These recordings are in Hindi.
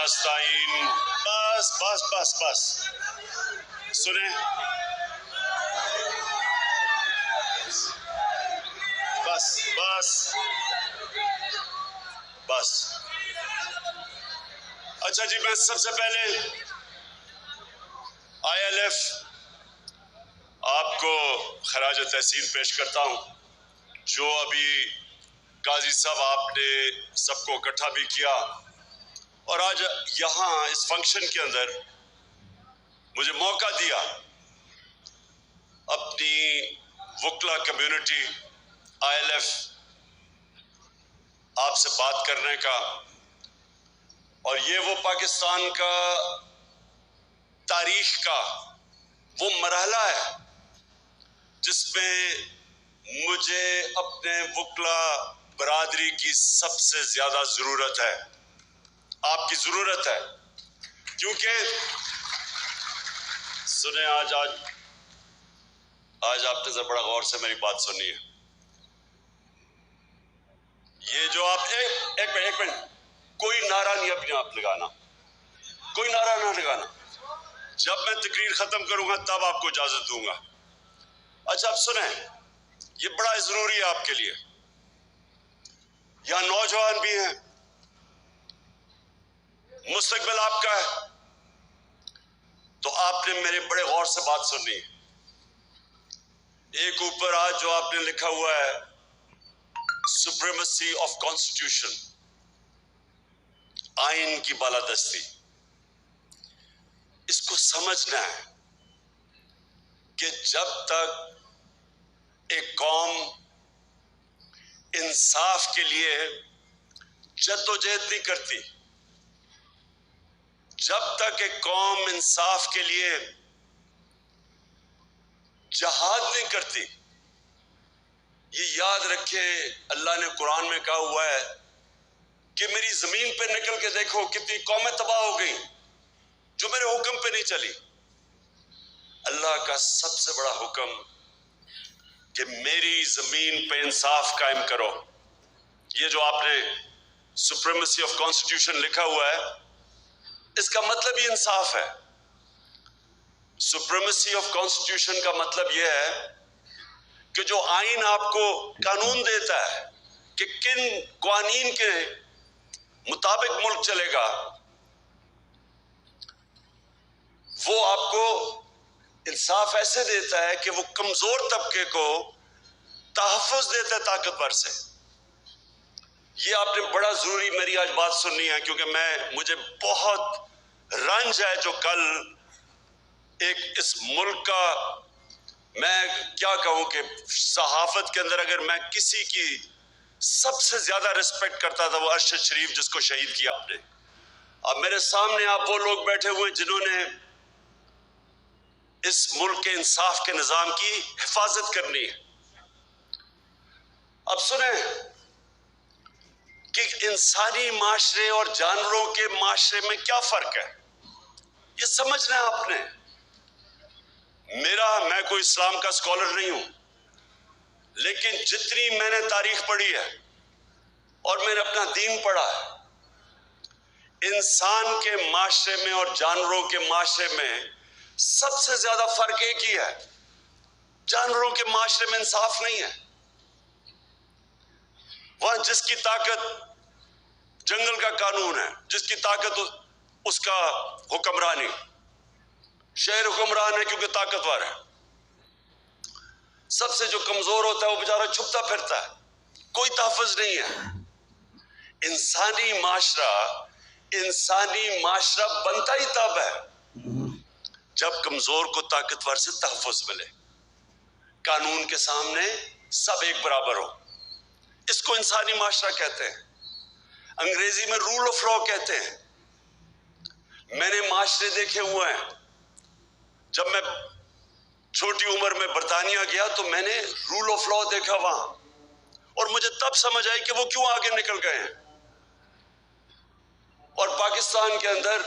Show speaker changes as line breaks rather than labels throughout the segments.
नस्ताइन। बस बस बस बस, सुने, बस बस बस। अच्छा जी, मैं सबसे पहले ILF आपको खराज तहसीन पेश करता हूं, जो अभी काजी साहब आपने सबको इकट्ठा भी किया और आज यहाँ इस फंक्शन के अंदर मुझे मौका दिया अपनी वुकला कम्युनिटी ILF आपसे बात करने का। और ये वो पाकिस्तान का तारीख का वो मरहला है जिसमें मुझे अपने वुकला बरादरी की सबसे ज्यादा जरूरत है, आपकी जरूरत है। क्योंकि सुने, आज आपने जरा बड़ा गौर से मेरी बात सुनी है। ये जो आप एक मिनट, कोई नारा नहीं अपने आप लगाना, कोई नारा ना लगाना। जब मैं तकरीर खत्म करूंगा तब आपको इजाजत दूंगा। अच्छा, अब सुने, ये बड़ा जरूरी है आपके लिए। यहां नौजवान भी हैं, मुस्तकबिल आपका है, तो आपने मेरे बड़े गौर से बात सुननी है। एक ऊपर आज जो आपने लिखा हुआ है सुप्रीमेसी ऑफ कॉन्स्टिट्यूशन, आइन की बालादस्ती, इसको समझना है कि जब तक एक कौम इंसाफ के लिए जद्दोजहद नहीं करती, जब तक एक कौम इंसाफ के लिए जहाद नहीं करती, ये याद रखे, अल्लाह ने कुरान में कहा हुआ है कि मेरी जमीन पे निकल के देखो कितनी कौमें तबाह हो गई जो मेरे हुक्म पे नहीं चली। अल्लाह का सबसे बड़ा हुक्म कि मेरी जमीन पे इंसाफ कायम करो। ये जो आपने सुप्रीमेसी ऑफ कॉन्स्टिट्यूशन लिखा हुआ है, इसका मतलब ही इंसाफ है। सुप्रीमेसी ऑफ कॉन्स्टिट्यूशन का मतलब यह है कि जो आइन आपको कानून देता है कि किन कानून के मुताबिक मुल्क चलेगा, वो आपको इंसाफ ऐसे देता है कि वो कमजोर तबके को तहफ़्फ़ुज़ देता है ताकतवर से। ये आपने बड़ा जरूरी मेरी आज बात सुननी है, क्योंकि मुझे बहुत रंज है जो कल एक इस मुल्क का, मैं क्या कहूं कि सहाफत के अंदर अगर मैं किसी की सबसे ज्यादा रिस्पेक्ट करता था वो अरशद शरीफ, जिसको शहीद किया आपने। अब मेरे सामने आप वो लोग बैठे हुए जिन्होंने इस मुल्क के इंसाफ के निजाम की हिफाजत करनी है। अब सुने कि इंसानी माशरे और जानवरों के माशरे में क्या फर्क है, ये समझना है आपने। मैं कोई इस्लाम का स्कॉलर नहीं हूं, लेकिन जितनी मैंने तारीख पढ़ी है और मैंने अपना दीन पढ़ा है, इंसान के माशरे में और जानवरों के माशरे में सबसे ज्यादा फर्क एक ही है, जानवरों के माशरे में इंसाफ नहीं है। वहां जिसकी ताकत जंगल का कानून है, जिसकी ताकत उसका हुक्मरानी, शहर हुक्मरान है क्योंकि ताकतवर है। सबसे जो कमजोर होता है वो बेचारा छुपता फिरता है, कोई तहफ़्फ़ुज़ नहीं है। इंसानी माशरा बनता ही तब है जब कमजोर को ताकतवर से तहफ़्फ़ुज़ मिले, कानून के सामने सब एक बराबर हो। इसको इंसानी माशरा कहते हैं, अंग्रेजी में रूल ऑफ लॉ कहते हैं। मैंने माशरे देखे हुए हैं। जब मैं छोटी उम्र में बरतानिया गया तो मैंने रूल ऑफ लॉ देखा वहां, और मुझे तब समझ आई कि वो क्यों आगे निकल गए हैं। और पाकिस्तान के अंदर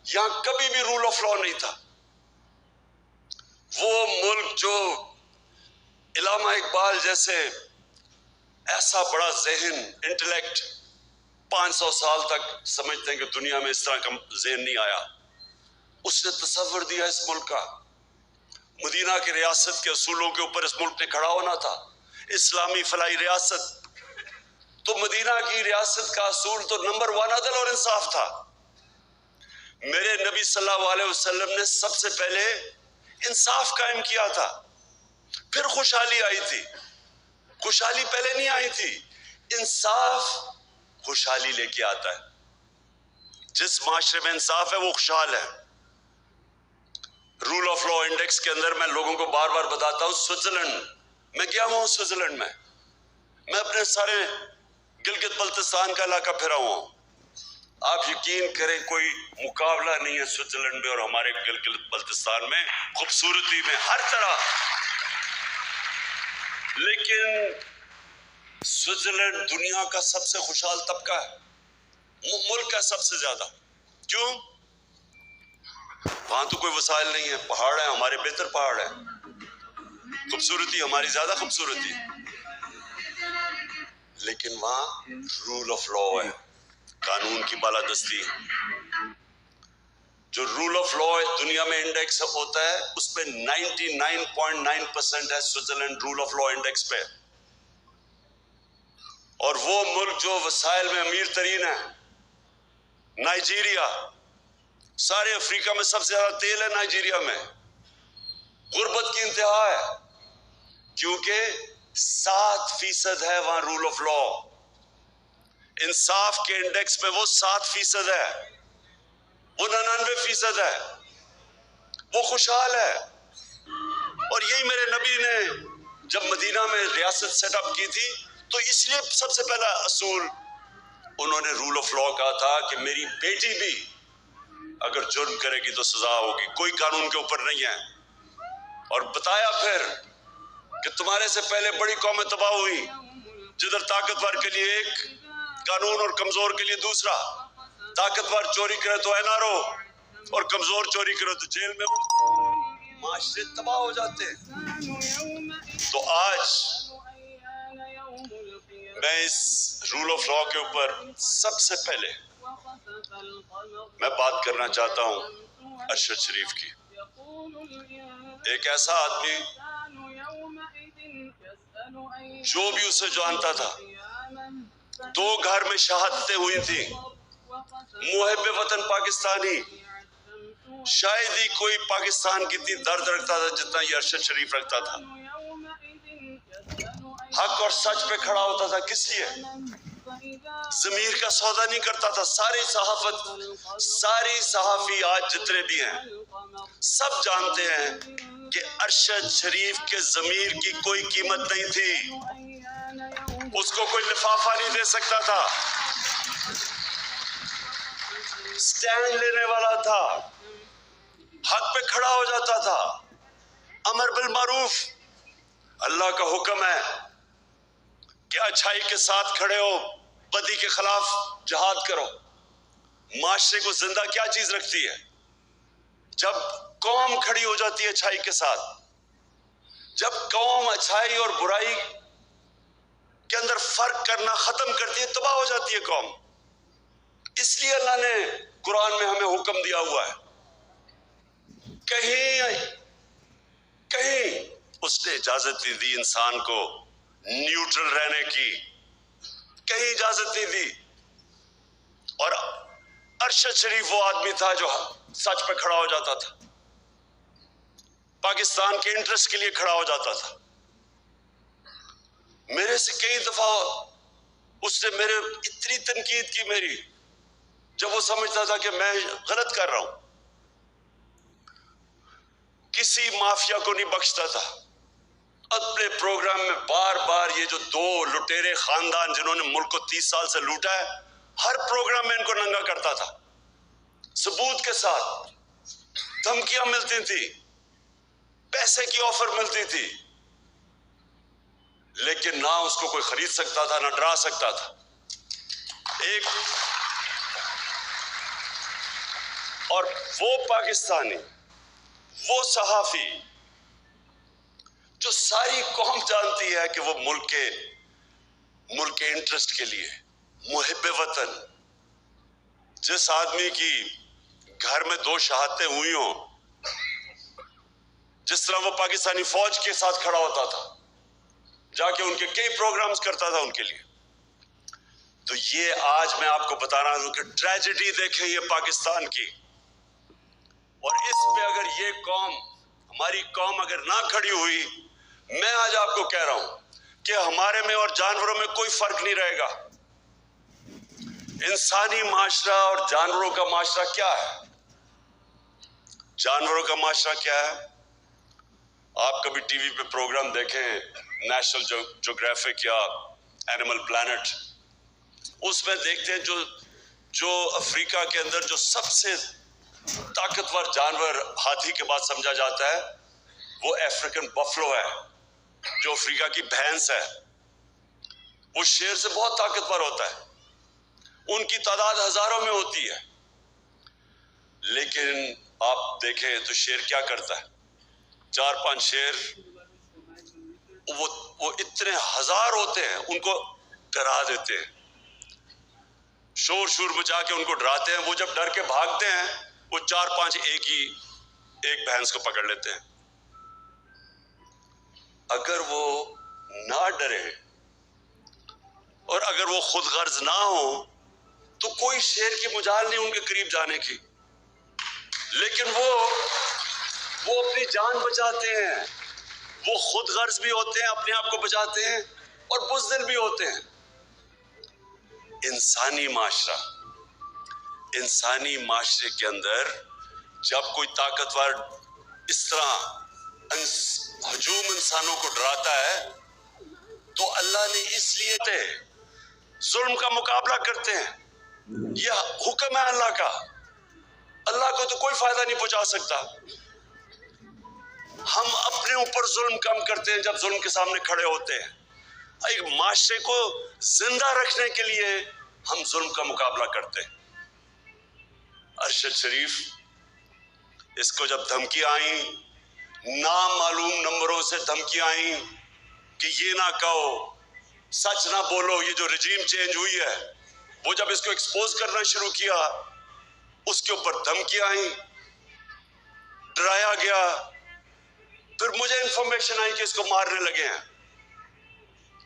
यहां कभी भी रूल ऑफ लॉ नहीं था। वो मुल्क जो इल्लामा इकबाल जैसे ऐसा बड़ा ज़हन, इंटेलेक्ट 500 साल तक समझते हैं कि दुनिया में इस तरह का ज़हन नहीं आया। उसने तसव्वुर दिया इस मुल्क का। मदीना की रियासत के असूलों के ऊपर इस मुल्क ने खड़ा होना था। इस्लामी फलाई रियासत, तो मदीना की रियासत का असूल तो नंबर 1 अदल और इंसाफ था। मेरे नबी सल्लल्लाहु अलैहि वसल्लम ने सबसे पहले इंसाफ कायम किया था, फिर खुशहाली आई थी। खुशहाली पहले नहीं आई थी, इंसाफ खुशहाली लेके आता है। जिस माशरे में इंसाफ है वो खुशहाल है। रूल ऑफ लॉ इंडेक्स के अंदर मैं लोगों को बार बार बताता हूं, स्विट्जरलैंड, मैं गया हुआ हूं स्विट्जरलैंड में, मैं अपने सारे गिलगित बल्तिस्तान का इलाका फिरा हुआ हूं। आप यकीन करें कोई मुकाबला नहीं है स्विट्जरलैंड में और हमारे गिलगित बल्तिस्तान में, खूबसूरती में, हर तरह। लेकिन स्विट्जरलैंड दुनिया का सबसे खुशहाल तबका है, मुल्क का सबसे ज्यादा। क्यों? वहां तो कोई वसाइल नहीं है, पहाड़ है, हमारे बेहतर पहाड़ है, खूबसूरती हमारी ज्यादा खूबसूरती है, लेकिन वहां रूल ऑफ लॉ है, कानून की बालादस्ती। जो रूल ऑफ लॉ दुनिया में इंडेक्स होता है उसमें 99.9% है Switzerland rule of law index पे। और वो मुल्क जो वसाइल में अमीर तरीन है, नाइजीरिया, सारे अफ्रीका में सबसे ज्यादा तेल है नाइजीरिया में, गुर्बत की इंतहा है, क्योंकि 7% है वहां रूल ऑफ लॉ। इंसाफ के इंडेक्स में वो 7% है, वो 99% है, वो खुशहाल है। और यही मेरे नबी ने जब मदीना में रियासत सेटअप की थी तो इसलिए सबसे पहला असूल उन्होंने रूल ऑफ लॉ कहा था कि मेरी बेटी भी अगर जुर्म करेगी तो सजा होगी, कोई कानून के ऊपर नहीं है। और बताया फिर कि तुम्हारे से पहले बड़ी कौमें तबाह हुई, जिधर ताकतवर के लिए एक कानून और कमजोर के लिए दूसरा। ताकतवर चोरी करे तो एनआरओ और कमजोर चोरी करे तो जेल में, माशरे तबाह हो जाते हैं। तो आज मैं इस रूल ऑफ लॉ के ऊपर सबसे पहले मैं बात करना चाहता हूं अरशद शरीफ की। एक ऐसा आदमी जो भी उसे जानता था, 2 घर में शहादतें हुई थी, मुहिब वतन पाकिस्तानी, शायद ही कोई पाकिस्तान की इतनी दर्द रखता था जितना ये अरशद शरीफ रखता था। हक और सच पे खड़ा होता था। किस लिए? ज़मीर का सौदा नहीं करता था। सारी सहाफ़ी आज जितने भी हैं सब जानते हैं कि अरशद शरीफ के ज़मीर की कोई कीमत नहीं थी, उसको कोई लिफाफा नहीं दे सकता था। स्टैंड लेने वाला था, हक पे खड़ा हो जाता था, अमर बिल मारूफ, अल्लाह का हुक्म है कि अच्छाई के साथ खड़े हो, बदी के खिलाफ जिहाद करो। माशरे को जिंदा क्या चीज रखती है? जब कौम खड़ी हो जाती है अच्छाई के साथ, जब कौम अच्छाई और बुराई के अंदर फर्क करना खत्म करती है, तबाह हो जाती है कौम। इसलिए अल्लाह ने कुरान में हमें हुक्म दिया हुआ है, कहीं उसने इजाजत नहीं दी इंसान को न्यूट्रल रहने की, कहीं इजाजत नहीं दी। और अरशद शरीफ वो आदमी था जो सच पे खड़ा हो जाता था, पाकिस्तान के इंटरेस्ट के लिए खड़ा हो जाता था। मेरे से कई दफा उसने मेरे इतनी तनकीद की मेरी, जब वो समझता था कि मैं गलत कर रहा हूं। किसी माफिया को नहीं बख्शता था। अपने प्रोग्राम में बार बार ये जो 2 लुटेरे खानदान जिन्होंने मुल्क को 30 साल से लूटा है, हर प्रोग्राम में इनको नंगा करता था, सबूत के साथ। धमकियां मिलती थी, पैसे की ऑफर मिलती थी, लेकिन ना उसको कोई खरीद सकता था, ना डरा सकता था। और वो पाकिस्तानी, वो सहाफी जो सारी कौम जानती है कि वो मुल्क के इंटरेस्ट के लिए, मुहिब्बे वतन, जिस आदमी की घर में 2 शहादतें हुई हों, जिस तरह वो पाकिस्तानी फौज के साथ खड़ा होता था, जाके उनके कई प्रोग्राम्स करता था उनके लिए। तो ये आज मैं आपको बता रहा हूं कि ट्रेजेडी देखें ये पाकिस्तान की, और इस पे अगर ये कौम, हमारी कौम अगर ना खड़ी हुई, मैं आज आपको कह रहा हूं कि हमारे में और जानवरों में कोई फर्क नहीं रहेगा। इंसानी माशरा और जानवरों का माशरा क्या है? जानवरों का माशरा क्या है? आप कभी टीवी पे प्रोग्राम देखें, नेशनल ज्योग्राफिक या एनिमल प्लैनेट, उसमें देखते हैं जो अफ्रीका के अंदर जो सबसे ताकतवर जानवर हाथी के बाद समझा जाता है, वो अफ्रीकन बफलो है, जो अफ्रीका की भैंस है। वो शेर से बहुत ताकतवर होता है, उनकी तादाद हजारों में होती है। लेकिन आप देखें तो शेर क्या करता है? 4-5 शेर, वो इतने हजार होते हैं, उनको डरा देते हैं, शोर शोर मचा के उनको डराते हैं। वो जब डर के भागते हैं, वो 4-5 एक भैंस को पकड़ लेते हैं। अगर वो ना डरे और अगर वो खुद गर्ज ना हो, तो कोई शेर की मजाल नहीं उनके करीब जाने की। लेकिन वो अपनी जान बचाते हैं, वो खुद गर्ज भी होते हैं, अपने आप को बचाते हैं, और बुज़दिल भी होते हैं। इंसानी माशरे के अंदर जब कोई ताकतवर इस तरह हजूम इंसानों को डराता है, तो अल्लाह ने इसलिए जुल्म का मुकाबला करते हैं। यह हुक्म है अल्लाह का। अल्लाह को तो कोई फायदा नहीं पहुंचा सकता। हम अपने ऊपर जुल्म कम करते हैं जब जुल्म के सामने खड़े होते हैं। एक माशरे को जिंदा रखने के लिए हम जुल्म का मुकाबला करते हैं। अरशद शरीफ, इसको जब धमकी आई, नामालूम नंबरों से धमकी आई कि ये ना कहो, सच ना बोलो, ये जो रजीम चेंज हुई है, वो जब इसको एक्सपोज करना शुरू किया, उसके ऊपर धमकी आई, डराया गया। फिर मुझे इंफॉर्मेशन आई कि इसको मारने लगे हैं।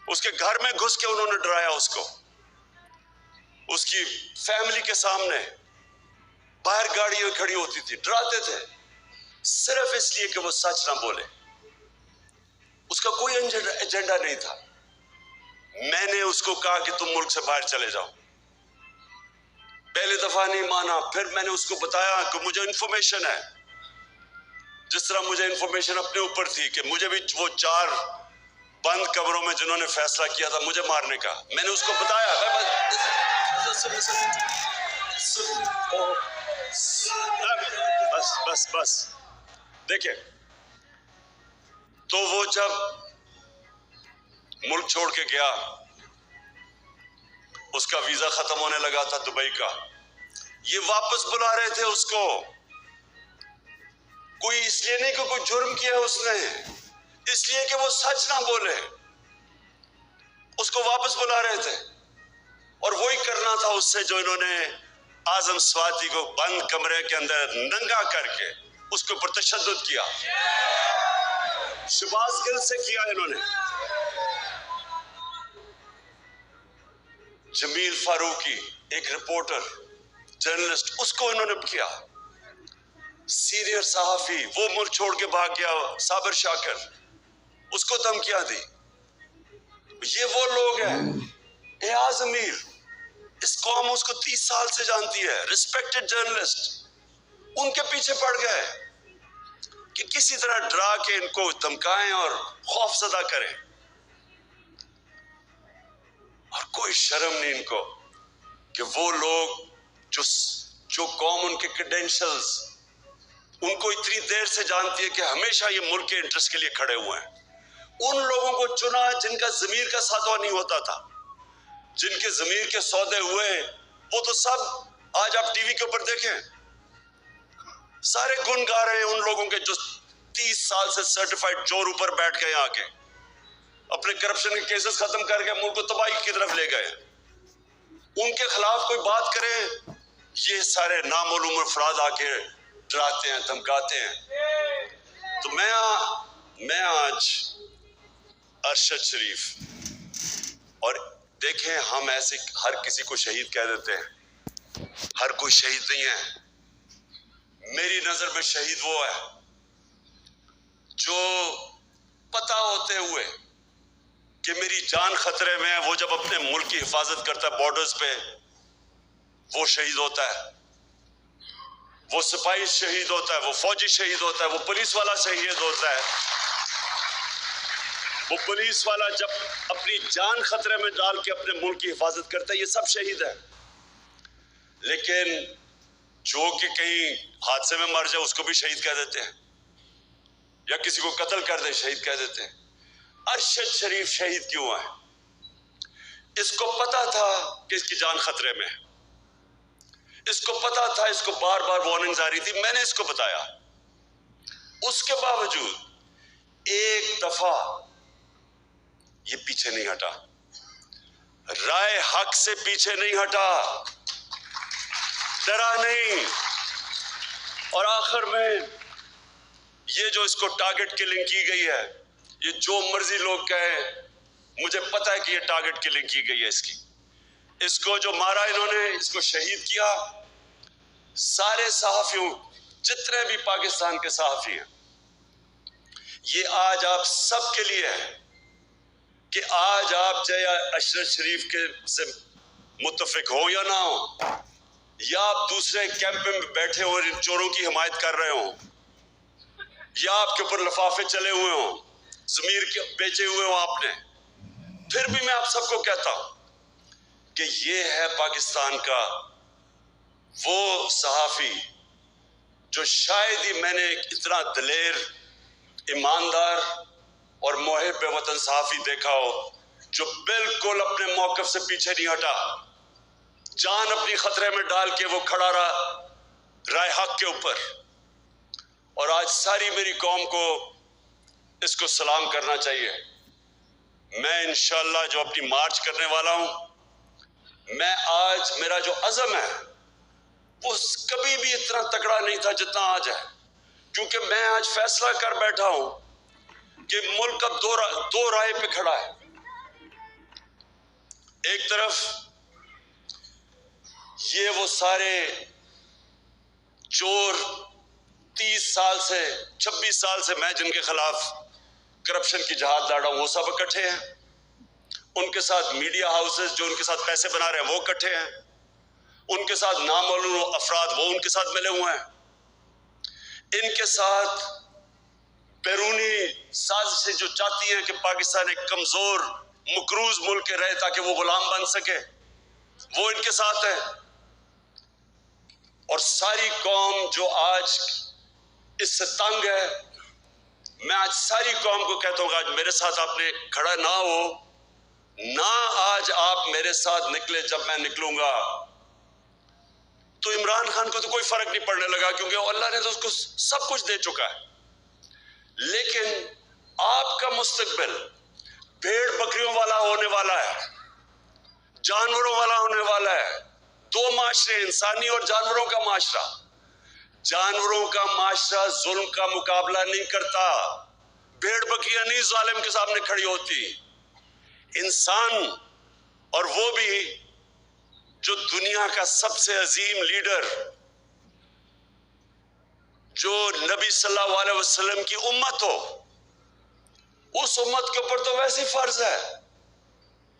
उसके घर में घुस के उन्होंने डराया उसको, उसकी फैमिली के सामने, बाहर गाड़ियां खड़ी होती थी, डराते थे, सिर्फ इसलिए कि वो सच ना बोले। उसका कोई एजेंडा नहीं था। मैंने उसको कहा कि तुम मुल्क से बाहर चले जाओ। पहली दफा नहीं माना, फिर मैंने उसको बताया कि मुझे इंफॉर्मेशन है, जिस तरह मुझे इंफॉर्मेशन अपने ऊपर थी कि मुझे भी वो 4 बंद कमरों में जिन्होंने फैसला किया था मुझे मारने का, मैंने उसको बताया। बस देखिए, तो वो जब मुल्क छोड़ के गया, उसका वीजा खत्म होने लगा था दुबई का, ये वापस बुला रहे थे उसको। कोई इसलिए नहीं कि कोई जुर्म किया उसने, इसलिए कि वो सच ना बोले, उसको वापस बुला रहे थे। और वही करना था उससे जो इन्होंने आजम स्वाति को बंद कमरे के अंदर नंगा करके उसके ऊपर तशद्दुद किया। शहबाज गिल से किया इन्होंने, जमील फारूकी एक रिपोर्टर जर्नलिस्ट, उसको इन्होंने किया। सीनियर सहाफी, वो मुल्क छोड़ के भाग गया, साबिर शाकिर, उसको धमकियां दी। ये वो लोग हैं। एयाज अमीर, इस कौम उसको 30 साल से जानती है, रिस्पेक्टेड जर्नलिस्ट, उनके पीछे पड़ गए कि किसी तरह डरा के इनको धमकाएं और खौफजदा करें। और कोई शर्म नहीं इनको कि वो लोग जो कौम उनके क्रेडेंशियल्स उनको इतनी देर से जानती है कि हमेशा ये मुल्क के इंटरेस्ट के लिए खड़े हुए हैं, उन लोगों को चुना जिनका जमीर का सौदा नहीं होता था। जिनके जमीर के सौदे हुए वो तो सब आज आप टीवी के ऊपर देखें, सारे गुण गा रहे हैं उन लोगों के जो 30 साल से सर्टिफाइड चोर ऊपर बैठ गए, आके अपने करप्शन के केसेस खत्म करके मुल्क को तबाही की तरफ ले गए। उनके खिलाफ कोई बात करे, ये सारे नामालूम अफराद आके डराते हैं, धमकाते हैं। तो मैं आज अरशद शरीफ, और देखें हम ऐसे हर किसी को शहीद कह देते हैं, हर कोई शहीद नहीं है। मेरी नजर में शहीद वो है जो पता होते हुए कि मेरी जान खतरे में है, वो जब अपने मुल्क की हिफाजत करता है बॉर्डर्स पे, वो शहीद होता है। वो सिपाही शहीद होता है, वो फौजी शहीद होता है, वो पुलिस वाला शहीद होता है। वो पुलिस वाला जब अपनी जान खतरे में डाल के अपने मुल्क की हिफाजत करता है, ये सब शहीद है। लेकिन जो कि कहीं हादसे में मर जाए उसको भी शहीद कह देते हैं, या किसी को कत्ल कर दे शहीद कह देते हैं। अरशद शरीफ शहीद क्यों है? इसको पता था कि इसकी जान खतरे में है, इसको पता था, इसको बार बार वार्निंग्स आ रही थी, मैंने इसको बताया। उसके बावजूद एक दफा ये पीछे नहीं हटा, राय हक से पीछे नहीं हटा, डरा नहीं। और आखिर में ये जो इसको टारगेट किलिंग की गई है, ये जो मर्जी लोग कहें, मुझे पता है कि ये टारगेट किलिंग की गई है इसकी। इसको जो मारा इन्होंने, इसको शहीद किया। सारे सहाफियों, जितने भी पाकिस्तान के सहाफी हैं, ये आज आप सबके लिए है कि आज आप चाहे अरशद शरीफ के से मुत्तफिक हो या ना हो, या आप दूसरे कैंप में बैठे हो और इन चोरों की हिमायत कर रहे हो, या आपके ऊपर लिफाफे चले हुए हो, ज़मीर के बेचे हुए हो आपने, फिर भी मैं आप सबको कहता हूं कि ये है पाकिस्तान का वो सहाफी जो शायद ही मैंने इतना दिलेर, ईमानदार और मुहिब वतन सहाफी देखा हो, जो बिल्कुल अपने मौकफ से पीछे नहीं हटा, जान अपनी खतरे में डाल के वो खड़ा रहा राय हक के ऊपर। और आज सारी मेरी कौम को इसको सलाम करना चाहिए। मैं इंशाअल्लाह जो अपनी मार्च करने वाला हूं, मैं आज, मेरा जो अज़म है वो कभी भी इतना तगड़ा नहीं था जितना आज है, क्योंकि मैं आज फैसला कर बैठा हूं कि मुल्क अब दो राह पे खड़ा है। एक तरफ ये वो सारे चोर 30 साल से 26 साल से मैं जिनके खिलाफ करप्शन की जहाद लड़ा हूं, वो सब इकट्ठे हैं। उनके साथ मीडिया हाउसेस जो उनके साथ पैसे बना रहे हैं वो इकट्ठे हैं। उनके साथ नामालूम अफराद वो उनके साथ मिले हुए हैं। इनके साथ बैरूनी साजिशें जो चाहती हैं कि पाकिस्तान एक कमजोर मकरूज मुल्क रहे ताकि वो गुलाम बन सके, वो इनके साथ है। और सारी कौम जो आज इससे तंग है, मैं आज सारी कौम को कहता हूँ, आज मेरे साथ आपने खड़ा ना हो ना, आज आप मेरे साथ निकले, जब मैं निकलूंगा तो इमरान खान को तो कोई फर्क नहीं पड़ने लगा, क्योंकि अल्लाह ने तो उसको सब कुछ दे चुका है। लेकिन आपका मुस्तकबिल भेड़ बकरियों वाला होने वाला है, जानवरों वाला होने वाला है। दो माशरे, इंसानी और जानवरों का माशरा। जानवरों का माशरा जुल्म का मुकाबला नहीं करता, भेड़ बकरियां नहीं जालिम के सामने खड़ी होती। इंसान, और वो भी जो दुनिया का सबसे अजीम लीडर, जो नबी सल्लल्लाहु अलैहि वसल्लम की उम्मत हो, उस उम्मत के ऊपर तो वैसे फर्ज है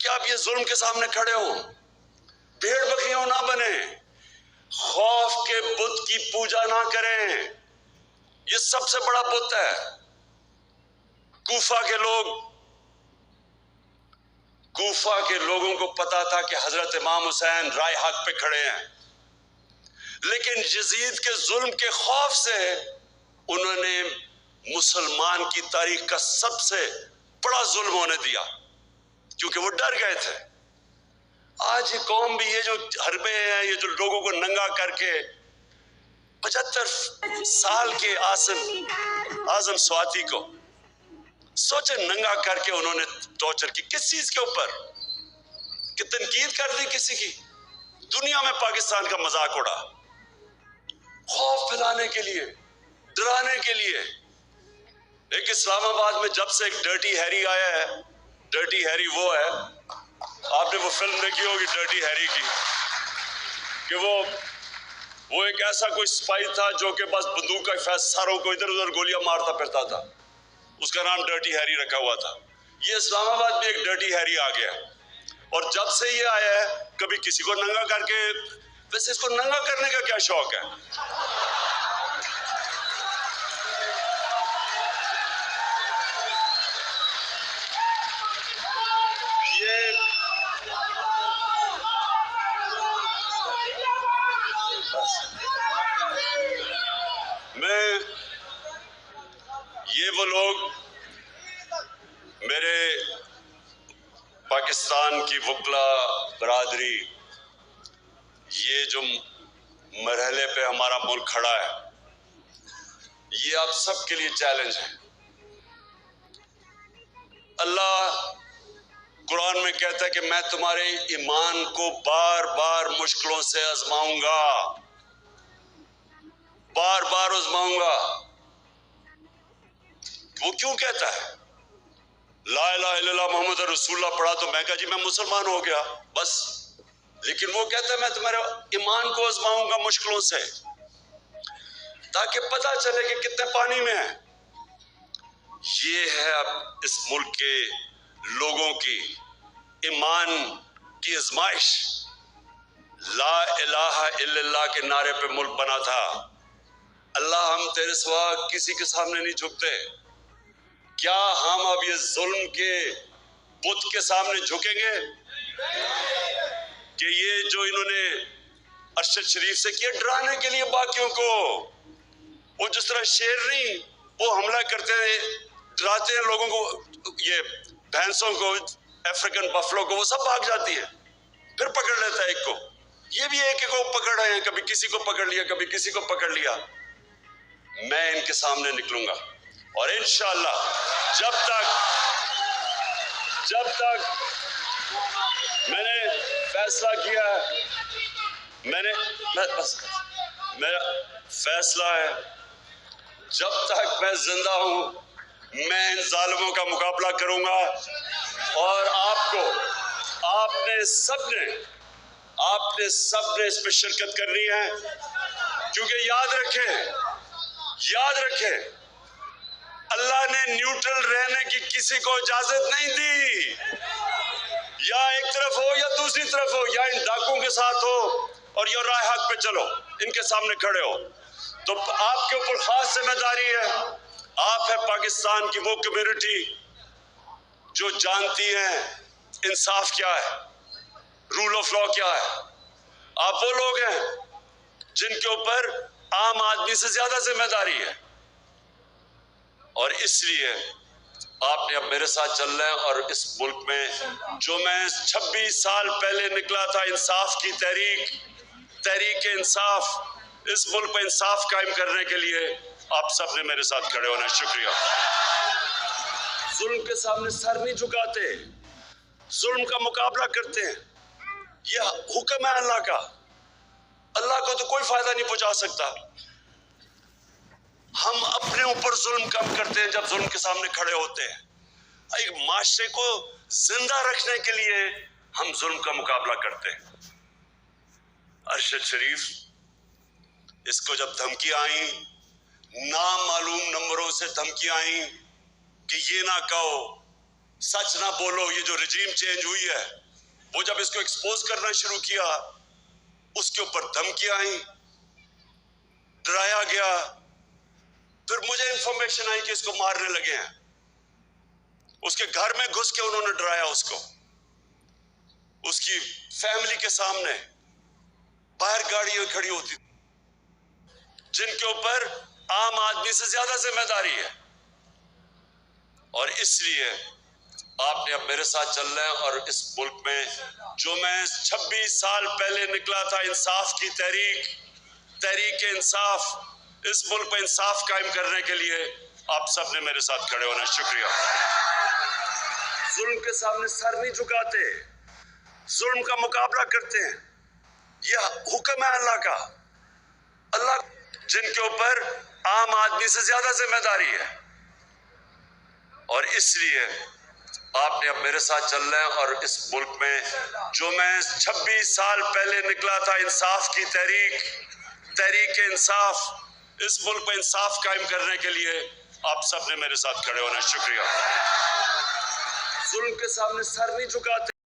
कि आप ये जुल्म के सामने खड़े हो, भेड़ बकरियां ना बने, खौफ के बुत की पूजा ना करें। ये सबसे बड़ा बुत है। कूफा के लोगों को पता था कि हजरत इमाम हुसैन राय हक पे खड़े हैं, लेकिन यजीद के जुल्म के खौफ से उन्होंने मुसलमान की तारीख का सबसे बड़ा जुल्म होने दिया, क्योंकि वो डर गए थे। आज ये कौम भी, ये जो हरबे हैं, ये जो लोगों को नंगा करके 75 साल के आजम स्वाति को सोचे नंगा करके उन्होंने टॉर्चर की, किस चीज के ऊपर? कि तनकीद कर दी किसी की, दुनिया में पाकिस्तान का मजाक उड़ा, खौफ फैलाने के लिए, डराने के लिए। एक इस्लामाबाद में जब से एक डर्टी हैरी आया है, डर्टी हैरी वो है, आपने वो फिल्म देखी होगी डर्टी हैरी की, कि वो एक ऐसा कोई स्पाई था जो कि बस बंदूक का सारों को इधर उधर गोलियां मारता फिरता था। उसका नाम डर्टी हैरी रखा हुआ था। ये इस्लामाबाद में एक डर्टी हैरी आ गया, और जब से ये आया है कभी किसी को नंगा करके, वैसे इसको नंगा करने का क्या शौक है? ये वो लोग मेरे पाकिस्तान की वकला बरादरी, ये जो मरहले पे हमारा मुल्क खड़ा है, ये आप सबके लिए चैलेंज है। अल्लाह कुरान में कहता है कि मैं तुम्हारे ईमान को बार बार मुश्किलों से आजमाऊंगा, बार बार आजमाऊंगा। वो क्यों कहता है? ला इलाहा इल्लल्लाह मोहम्मद रसूलुल्लाह पढ़ा तो मैं कहा जी मैं मुसलमान हो गया बस। लेकिन वो कहता है मैं तुम्हारे ईमान को आजमाऊंगा मुश्किलों से, ताकि पता चले कि कितने पानी में है। ये है अब इस मुल्क के लोगों की ईमान की आजमाइश। ला इलाहा इल्लल्लाह के नारे पे मुल्क बना था। अल्लाह हम तेरे सिवा किसी के सामने नहीं झुकते। क्या हम अब ये जुल्म के बुत के सामने झुकेंगे? कि ये जो इन्होंने अरशद शरीफ से किया डराने के लिए बाकियों को, वो जिस तरह शेरनी वो हमला करते हैं, डराते हैं लोगों को, ये भैंसों को, अफ्रीकन बफलो को, वो सब भाग जाती है, फिर पकड़ लेता है एक को। ये भी एक को पकड़ रहे हैं, कभी किसी को पकड़ लिया, कभी किसी को पकड़ लिया। मैं इनके सामने निकलूंगा और इंशाअल्लाह जब तक मैंने फैसला किया है, मेरा फैसला है, जब तक मैं जिंदा हूं मैं इन जालिमों का मुकाबला करूंगा। और आपने सबने इस पे शिरकत करनी है, क्योंकि याद रखें अल्लाह ने न्यूट्रल रहने की किसी को इजाजत नहीं दी। या एक तरफ हो या दूसरी तरफ हो, या इन डाकुओं के साथ हो और या राह हक पे चलो, इनके सामने खड़े हो। तो आपके ऊपर खास जिम्मेदारी है। आप है पाकिस्तान की वो कम्युनिटी जो जानती है इंसाफ क्या है, रूल ऑफ लॉ क्या है। आप वो लोग हैं जिनके ऊपर आम आदमी से ज्यादा जिम्मेदारी है, और इसलिए आपने अब मेरे साथ चलना है। और इस मुल्क में जो मैं 26 साल पहले निकला था इंसाफ की तहरीक इंसाफ, इस मुल्क में इंसाफ कायम करने के लिए आप सब ने मेरे साथ खड़े होना, शुक्रिया। जुल्म के सामने सर नहीं झुकाते, जुल्म का मुकाबला करते हैं। यह हुक्म है अल्लाह का, अल्लाह को तो कोई फायदा नहीं पहुंचा सकता। हम अपने ऊपर जुल्म कम करते हैं जब जुल्म के सामने खड़े होते हैं। एक माशरे को जिंदा रखने के लिए हम जुल्म का मुकाबला करते हैं। अरशद शरीफ, इसको जब धमकी आई, नामालूम नंबरों से धमकी आई कि ये ना कहो, सच ना बोलो, ये जो रजीम चेंज हुई है, वो जब इसको एक्सपोज करना शुरू किया, उसके ऊपर धमकियां आई, डराया गया। फिर मुझे इंफॉर्मेशन आई कि इसको मारने लगे हैं। उसके घर में घुस के उन्होंने डराया उसको, उसकी फैमिली के सामने। बाहर गाड़ियां खड़ी होती जिनके ऊपर आम आदमी से ज्यादा जिम्मेदारी है। और इसलिए आपने अब मेरे साथ चलना है। और इस मुल्क में जो मैं 26 साल पहले निकला था इंसाफ की तहरीक इंसाफ, इस मुल्क में इंसाफ कायम करने के लिए आप सब ने मेरे साथ खड़े होना, शुक्रिया। जुल्म के सामने सर नहीं झुकाते, जुल्म का मुकाबला करते हैं। यह हुक्म है अल्लाह का। अल्लाह जिनके ऊपर आम आदमी से ज्यादा जिम्मेदारी है, और इसलिए आपने अब मेरे साथ चलना है। और इस मुल्क में जो मैं 26 साल पहले निकला था इंसाफ की तहरीक इंसाफ, इस मुल्क में इंसाफ कायम करने के लिए आप सब ने मेरे साथ खड़े होना। शुक्रिया। जुल्म के सामने सर नहीं झुकाते।